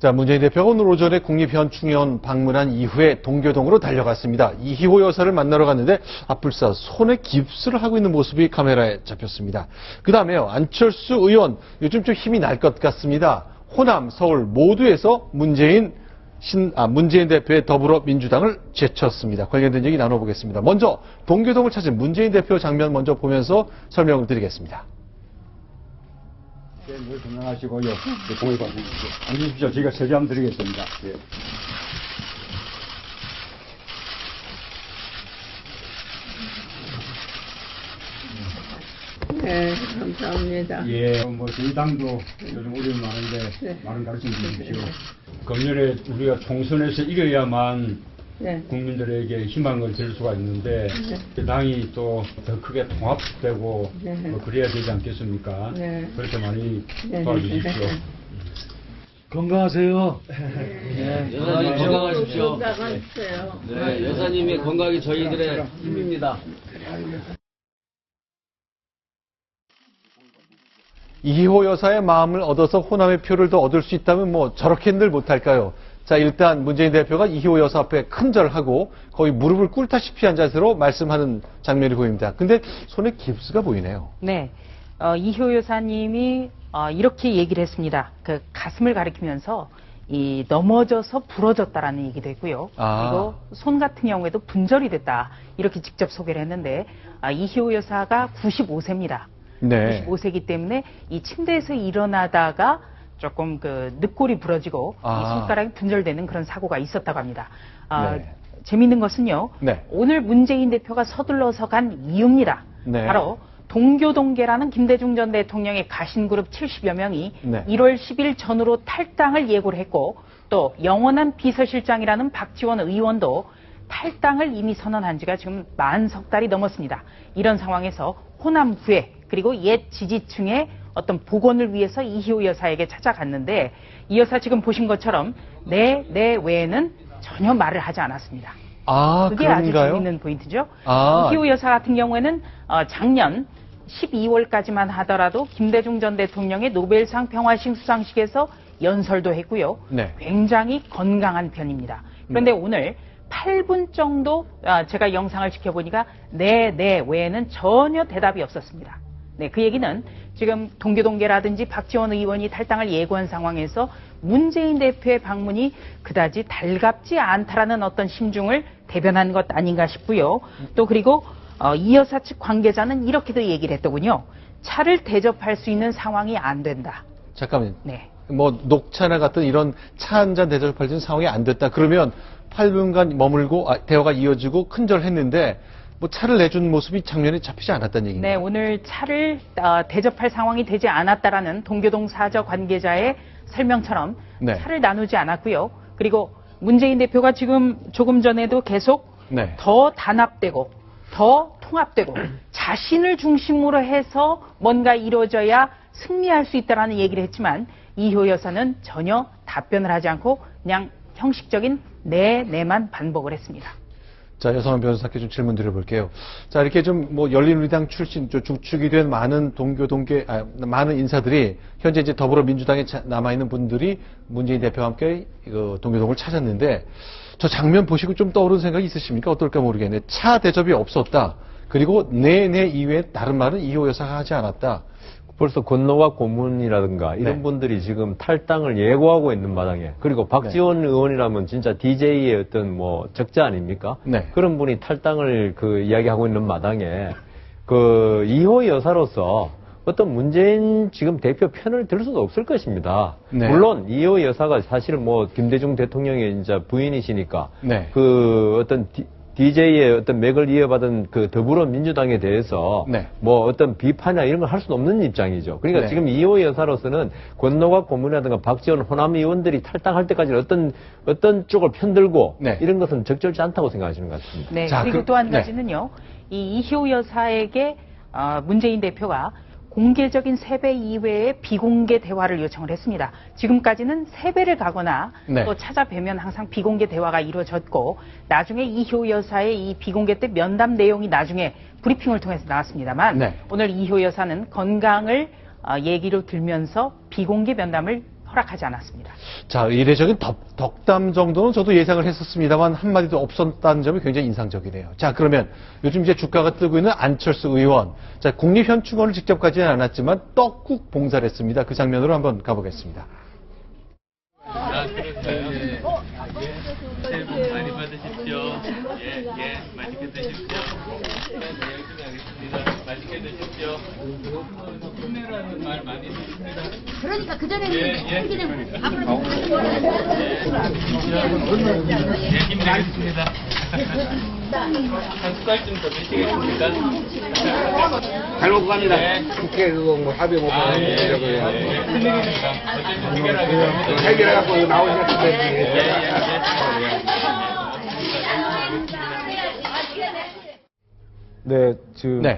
자, 문재인 대표가 오늘 오전에 국립현충원 방문한 이후에 동교동으로 달려갔습니다. 이희호 여사를 만나러 갔는데 불사 손에 깁스를 하고 있는 모습이 카메라에 잡혔습니다. 그 다음에요, 안철수 의원 요즘 좀 힘이 날 것 같습니다. 호남, 서울 모두에서 문재인 대표의 더불어민주당을 제쳤습니다. 관련된 얘기 나눠보겠습니다. 먼저 동교동을 찾은 문재인 대표 장면 먼저 보면서 설명을 드리겠습니다. 늘 건강하시고요. 공을 받으십시오. 앉으십시오. 저희가 설교 한번 드리겠습니다. 예. 네, 감사합니다. 예, 저희 당도 요즘 어려움이 많은데 네. 많은 가르침 주십시오. 금년에 우리가 총선에서 이겨야만 네. 국민들에게 희망을 줄 수가 있는데 당이 또 더 크게 통합되고 그래야 되지 않겠습니까? 네. 그렇게 많이 도와주십시오. 건강하세요. 네, 여사님 건강하십시오. 건강하세요. 네, 여사님의 건강이 저희들의 힘입니다. 이희호 여사의 마음을 얻어서 호남의 표를 더 얻을 수 있다면 뭐 저렇게는 못할까요? 자, 일단 문재인 대표가 이희호 여사 앞에 큰절하고 거의 무릎을 꿇다시피 한 자세로 말씀하는 장면이 보입니다. 근데 손에 깁스가 보이네요. 네. 이희호 여사님이 이렇게 얘기를 했습니다. 그 가슴을 가리키면서 넘어져서 부러졌다라는 얘기도 했고요. 그리고 손 같은 경우에도 분절이 됐다. 이렇게 직접 소개를 했는데 이희호 여사가 95세입니다. 네. 95세이기 때문에 이 침대에서 일어나다가 조금 늑골이 부러지고 이 손가락이 분절되는 그런 사고가 있었다고 합니다. 네. 재미있는 것은요. 네. 오늘 문재인 대표가 서둘러서 간 이유입니다. 네. 바로 동교동계라는 김대중 전 대통령의 가신그룹 70여 명이 네. 1월 10일 전후로 탈당을 예고를 했고 또 영원한 비서실장이라는 박지원 의원도 탈당을 이미 선언한 지가 지금 만 석 달이 넘었습니다. 이런 상황에서 호남구에 그리고 옛 지지층의 어떤 복원을 위해서 이희호 여사에게 찾아갔는데 이 여사 지금 보신 것처럼 네 외에는 전혀 말을 하지 않았습니다. 그게 그런가요? 아주 재밌는 포인트죠. 이희호 여사 같은 경우에는 작년 12월까지만 하더라도 김대중 전 대통령의 노벨상 평화식 수상식에서 연설도 했고요. 네. 굉장히 건강한 편입니다. 그런데 오늘 8분 정도 제가 영상을 지켜보니까 네 외에는 전혀 대답이 없었습니다. 네, 그 얘기는 지금 동교동계라든지 박지원 의원이 탈당을 예고한 상황에서 문재인 대표의 방문이 그다지 달갑지 않다라는 어떤 심중을 대변한 것 아닌가 싶고요. 또 그리고 이 여사 측 관계자는 이렇게도 얘기를 했더군요. 차를 대접할 수 있는 상황이 안 된다. 잠깐만요. 네. 뭐 녹차나 같은 이런 차 한 잔 대접할 수 있는 상황이 안 됐다. 그러면 8분간 머물고 대화가 이어지고 큰절했는데 뭐 차를 내준 모습이 장면에 잡히지 않았다는 얘기입니다. 네, 오늘 차를 대접할 상황이 되지 않았다라는 동교동 사저 관계자의 설명처럼 네. 차를 나누지 않았고요. 그리고 문재인 대표가 지금 조금 전에도 계속 네. 더 단합되고 더 통합되고 자신을 중심으로 해서 뭔가 이루어져야 승리할 수 있다라는 얘기를 했지만 이희호 여사는 전혀 답변을 하지 않고 그냥 형식적인 네만 반복을 했습니다. 자, 여성한 변호사께 좀 질문 드려볼게요. 자, 이렇게 좀 뭐 열린우리당 출신, 주축이 된 많은 많은 인사들이 현재 이제 더불어민주당에 남아있는 분들이 문재인 대표와 함께 동교동을 찾았는데 저 장면 보시고 좀 떠오르는 생각이 있으십니까? 어떨까 모르겠네. 차 대접이 없었다. 그리고 네 이외에 다른 말은 이호 여사가 하지 않았다. 벌써 권노가 고문이라든가 이런 네. 분들이 지금 탈당을 예고하고 있는 마당에 그리고 박지원 의원이라면 진짜 DJ의 어떤 뭐 적자 아닙니까? 네. 그런 분이 탈당을 이야기하고 있는 마당에 이호 여사로서 어떤 문재인 지금 대표 편을 들 수도 없을 것입니다. 네. 물론 이호 여사가 사실은 뭐 김대중 대통령의 이제 부인이시니까 네. 어떤 DJ의 어떤 맥을 이어받은 더불어민주당에 대해서 네. 뭐 어떤 비판이나 이런 걸 할 수는 없는 입장이죠. 그러니까 네. 지금 이호 여사로서는 권노가 고문이라든가 박지원 호남 의원들이 탈당할 때까지 어떤 쪽을 편들고 네. 이런 것은 적절치 않다고 생각하시는 것 같습니다. 네, 자, 그리고 또 한 가지는요. 이 이희호 여사에게 문재인 대표가 공개적인 세배 이외에 비공개 대화를 요청을 했습니다. 지금까지는 세배를 가거나 네. 또 찾아뵈면 항상 비공개 대화가 이루어졌고 나중에 이희호 여사의 이 비공개 때 면담 내용이 나중에 브리핑을 통해서 나왔습니다만 네. 오늘 이희호 여사는 건강을 얘기로 들면서 비공개 면담을 허락하지 않았습니다. 자, 이례적인 덕담 정도는 저도 예상을 했었습니다만 한마디도 없었다는 점이 굉장히 인상적이네요. 자, 그러면 요즘 이제 주가가 뜨고 있는 안철수 의원. 자, 국립현충원을 직접 가지는 않았지만 떡국 봉사를 했습니다. 그 장면으로 한번 가보겠습니다. 새해 복 많이 받으십시오. 맛있게 드십시오. 맛있게 드십시오. 힘내라는 말 많이 듣습니다. 그러니까 그전에는 그냥 앞으로 힘내겠습니다. 한 숟갈 좀 더 드시겠습니까? 잘 먹고 갑니다. 국회 그거 뭐 합의 못 받으려고요. 큰일입니다. 어쨌든 해결하겠습니다. 해결해갖고 나오셨는데. 네,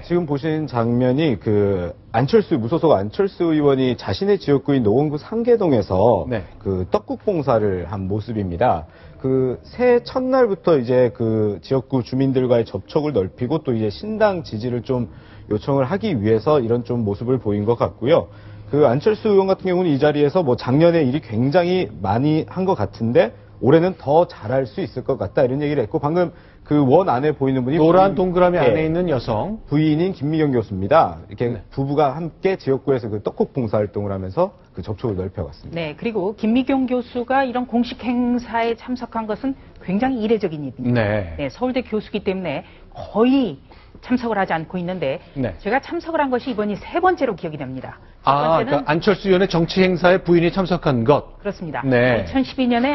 지금 보신 장면이 그 안철수 무소속 안철수 의원이 자신의 지역구인 노원구 상계동에서 네. 그 떡국 봉사를 한 모습입니다. 그 새해 첫날부터 이제 그 지역구 주민들과의 접촉을 넓히고 또 이제 신당 지지를 좀 요청을 하기 위해서 이런 좀 모습을 보인 것 같고요. 그 안철수 의원 같은 경우는 이 자리에서 뭐 작년에 일이 굉장히 많이 한 것 같은데 올해는 더 잘할 수 있을 것 같다 이런 얘기를 했고 방금 그 원 안에 보이는 분이 노란 동그라미 네. 안에 있는 여성. 부인인 김미경 교수입니다. 이렇게 네. 부부가 함께 지역구에서 그 떡국 봉사 활동을 하면서 그 접촉을 넓혀갔습니다. 네, 그리고 김미경 교수가 이런 공식 행사에 참석한 것은 굉장히 이례적인 일입니다. 네. 네, 서울대 교수기 때문에 거의 참석을 하지 않고 있는데 네. 제가 참석을 한 것이 이번이 세 번째로 기억이 됩니다. 첫 아, 번째는 그러니까 안철수 의원의 정치 행사에 부인이 참석한 것. 그렇습니다. 네. 2012년에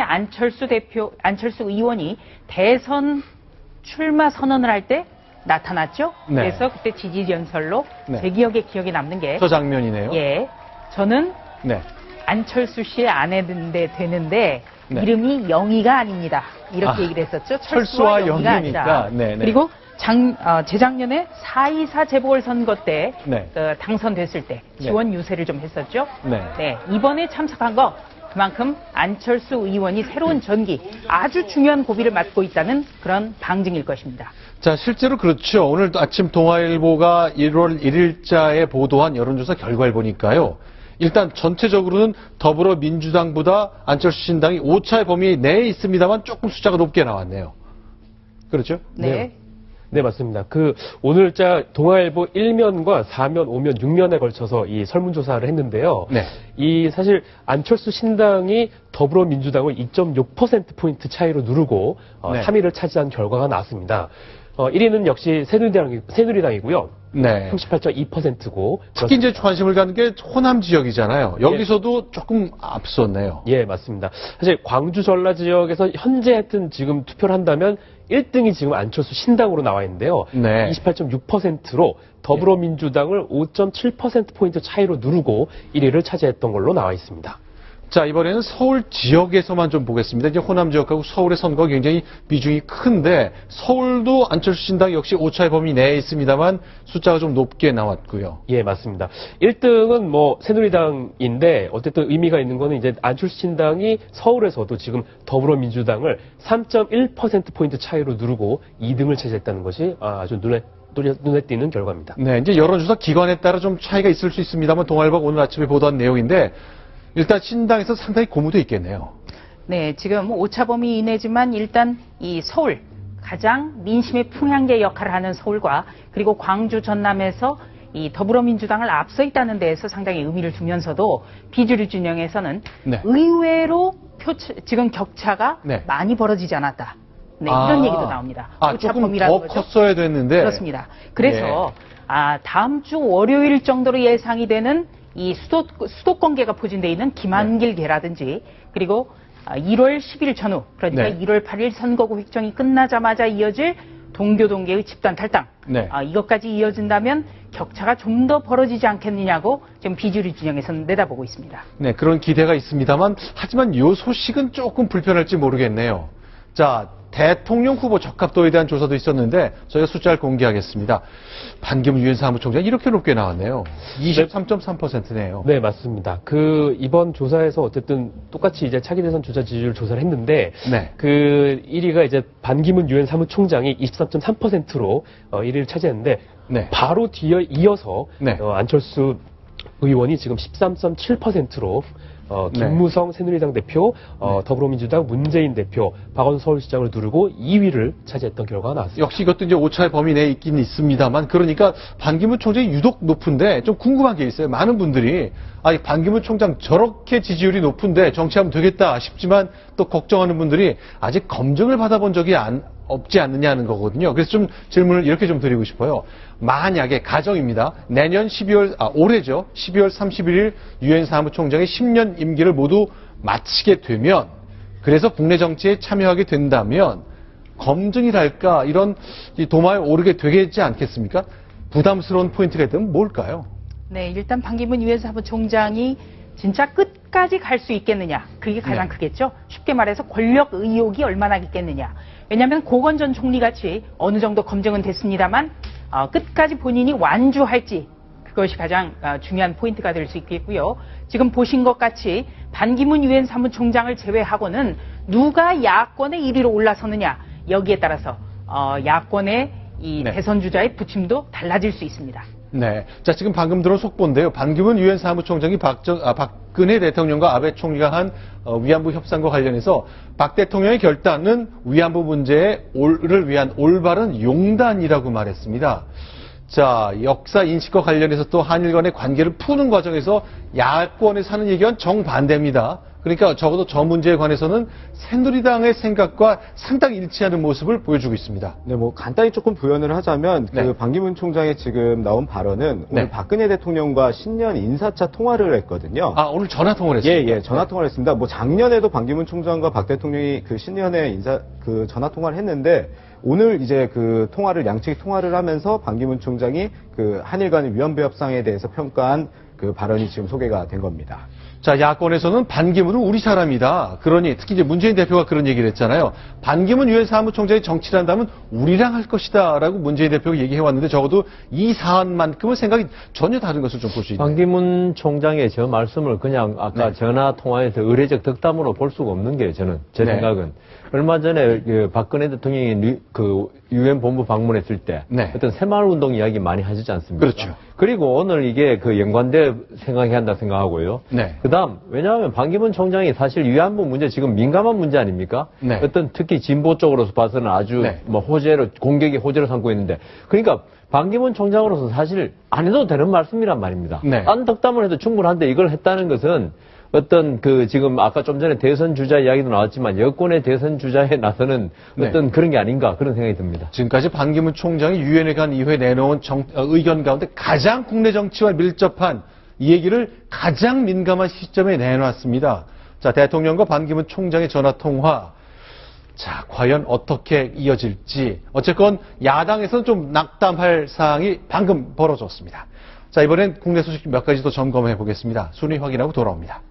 안철수 의원이 대선 출마 선언을 할 때 나타났죠. 네. 그래서 그때 지지 연설로 네. 제 기억에 남는 게 저 장면이네요. 예, 저는 네. 안철수 씨의 아내인데 되는데 네. 이름이 영희가 아닙니다. 이렇게 아, 얘기를 했었죠. 철수와 영희가 영희니까. 아니라. 네, 네. 그리고 재작년에 4.24 재보궐선거 때 네. 당선됐을 때 네. 지원 유세를 좀 했었죠. 네. 이번에 참석한 거 그만큼 안철수 의원이 새로운 전기 아주 중요한 고비를 맞고 있다는 그런 방증일 것입니다. 자, 실제로 그렇죠. 오늘 아침 동아일보가 1월 1일자에 보도한 여론조사 결과를 보니까요. 일단 전체적으로는 더불어민주당보다 안철수 신당이 오차의 범위 내에 있습니다만 조금 숫자가 높게 나왔네요. 그렇죠? 네. 네, 맞습니다. 오늘자 동아일보 1면과 4면, 5면, 6면에 걸쳐서 이 설문조사를 했는데요. 네. 사실 안철수 신당이 더불어민주당을 2.6%포인트 차이로 누르고 네. 3위를 차지한 결과가 나왔습니다. 1위는 역시 새누리당이고요. 네. 38.2%고. 특히 이제 관심을 갖는 게 호남 지역이잖아요. 여기서도 조금 앞섰네요. 예, 맞습니다. 사실 광주 전라 지역에서 현재 하여튼 지금 투표를 한다면 1등이 지금 안철수 신당으로 나와 있는데요. 네. 28.6%로 더불어민주당을 5.7%포인트 차이로 누르고 1위를 차지했던 걸로 나와 있습니다. 자, 이번에는 서울 지역에서만 좀 보겠습니다. 이제 호남 지역하고 서울의 선거가 굉장히 비중이 큰데 서울도 안철수 신당 역시 오차의 범위 내에 있습니다만 숫자가 좀 높게 나왔고요. 예, 맞습니다. 1등은 새누리당인데 어쨌든 의미가 있는 거는 이제 안철수 신당이 서울에서도 지금 더불어민주당을 3.1%포인트 차이로 누르고 2등을 차지했다는 것이 아주 눈에 띄는 결과입니다. 네, 이제 여론조사 기관에 따라 좀 차이가 있을 수 있습니다만 동아일보가 오늘 아침에 보도한 내용인데 일단 신당에서 상당히 고무돼 있겠네요. 네, 지금 오차 범위 이내지만 일단 이 서울 가장 민심의 풍향계 역할을 하는 서울과 그리고 광주 전남에서 이 더불어민주당을 앞서 있다는 데에서 상당히 의미를 두면서도 비주류 진영에서는 네. 의외로 지금 격차가 네. 많이 벌어지지 않았다. 네, 이런 얘기도 나옵니다. 오차 조금 범위라는 더 거죠. 컸어야 됐는데. 그렇습니다. 그래서 다음 주 월요일 정도로 예상이 되는 이 수도권계가 포진되어 있는 김한길계라든지 그리고 1월 10일 전후 그러니까 네. 1월 8일 선거구 획정이 끝나자마자 이어질 동교동계의 집단 탈당 네. 이것까지 이어진다면 격차가 좀 더 벌어지지 않겠느냐고 지금 비주류 진영에서는 내다보고 있습니다. 네, 그런 기대가 있습니다만 하지만 이 소식은 조금 불편할지 모르겠네요. 자, 대통령 후보 적합도에 대한 조사도 있었는데 저희가 숫자를 공개하겠습니다. 반기문 유엔 사무총장 이렇게 높게 나왔네요. 23.3%네요. 네, 맞습니다. 이번 조사에서 어쨌든 똑같이 이제 차기 대선 주자 지지율 조사를 했는데, 네. 1위가 이제 반기문 유엔 사무총장이 23.3%로 1위를 차지했는데, 네. 바로 뒤에 이어서 네. 안철수 의원이 지금 13.7%로 김무성 새누리당 대표, 더불어민주당 문재인 대표, 박원순 서울시장을 누르고 2위를 차지했던 결과가 나왔습니다. 역시 이것도 이제 오차의 범위 내에 있긴 있습니다만, 그러니까 반기문 총장이 유독 높은데 좀 궁금한 게 있어요. 많은 분들이 반기문 총장 저렇게 지지율이 높은데 정치하면 되겠다 싶지만 또 걱정하는 분들이 아직 검증을 받아본 적이 없지 않느냐는 거거든요. 그래서 좀 질문을 이렇게 좀 드리고 싶어요. 만약에 가정입니다. 내년 올해죠. 12월 31일 유엔 사무총장의 10년 임기를 모두 마치게 되면, 그래서 국내 정치에 참여하게 된다면 검증이랄까 이런 도마에 오르게 되겠지 않겠습니까? 부담스러운 포인트가 있다면 뭘까요? 네, 일단 반기문 유엔 사무총장이 진짜 끝까지 갈 수 있겠느냐, 그게 가장 크겠죠. 쉽게 말해서 권력 의욕이 얼마나 있겠느냐. 왜냐하면 고건 전 총리 같이 어느 정도 검증은 됐습니다만 끝까지 본인이 완주할지, 그것이 가장 중요한 포인트가 될 수 있겠고요. 지금 보신 것 같이 반기문 유엔 사무총장을 제외하고는 누가 야권의 1위로 올라서느냐, 여기에 따라서 야권의 이 대선 주자의 부침도 달라질 수 있습니다. 네. 자, 지금 방금 들은 속보인데요. 반기문 유엔 사무총장이 박근혜 대통령과 아베 총리가 한 위안부 협상과 관련해서 박 대통령의 결단은 위안부 문제를 위한 올바른 용단이라고 말했습니다. 자, 역사 인식과 관련해서 또 한일 간의 관계를 푸는 과정에서 야권에서 하는 얘기와는 정반대입니다. 그러니까 적어도 저 문제에 관해서는 새누리당의 생각과 상당히 일치하는 모습을 보여주고 있습니다. 네, 뭐 간단히 조금 부연을 하자면 그 반기문 총장의 지금 나온 발언은 오늘 박근혜 대통령과 신년 인사차 통화를 했거든요. 오늘 전화 통화를 했습니다. 예, 전화 통화를 했습니다. 뭐 작년에도 반기문 총장과 박 대통령이 그 신년에 전화 통화를 했는데, 오늘 이제 그 양측이 통화를 하면서 반기문 총장이 그 한일 간의 위안부 협상에 대해서 평가한 그 발언이 지금 소개가 된 겁니다. 자, 야권에서는 반기문은 우리 사람이다. 그러니 특히 이제 문재인 대표가 그런 얘기를 했잖아요. 반기문 유엔 사무총장이 정치를 한다면 우리랑 할 것이다라고 문재인 대표가 얘기해 왔는데, 적어도 이 사안만큼은 생각이 전혀 다른 것을 좀 볼 수 있네요. 반기문 총장의 저 말씀을 그냥 아까 전화 통화에서 의례적 덕담으로 볼 수가 없는 게 저는 제 생각은 얼마 전에 그 박근혜 대통령이 그 유엔 본부 방문했을 때 어떤 새마을 운동 이야기 많이 하시지 않습니까? 그렇죠. 그리고 오늘 이게 그 연관돼 생각해야 한다 생각하고요. 그다음 왜냐하면 반기문 총장이 사실 위안부 문제 지금 민감한 문제 아닙니까? 어떤 특히 진보 쪽으로서 봐서는 아주 뭐 공격의 호재로 삼고 있는데, 그러니까 반기문 총장으로서 사실 안 해도 되는 말씀이란 말입니다. 딴 덕담을 해도 충분한데 이걸 했다는 것은 어떤 그 지금 아까 좀 전에 대선 주자 이야기도 나왔지만 여권의 대선 주자에 나서는 어떤 그런 게 아닌가, 그런 생각이 듭니다. 지금까지 반기문 총장이 유엔에 간 이후에 내놓은 의견 가운데 가장 국내 정치와 밀접한 이 얘기를 가장 민감한 시점에 내놨습니다. 자, 대통령과 반기문 총장의 전화 통화. 자, 과연 어떻게 이어질지. 어쨌건 야당에서는 좀 낙담할 사항이 방금 벌어졌습니다. 자, 이번엔 국내 소식 몇 가지 더 점검해 보겠습니다. 순위 확인하고 돌아옵니다.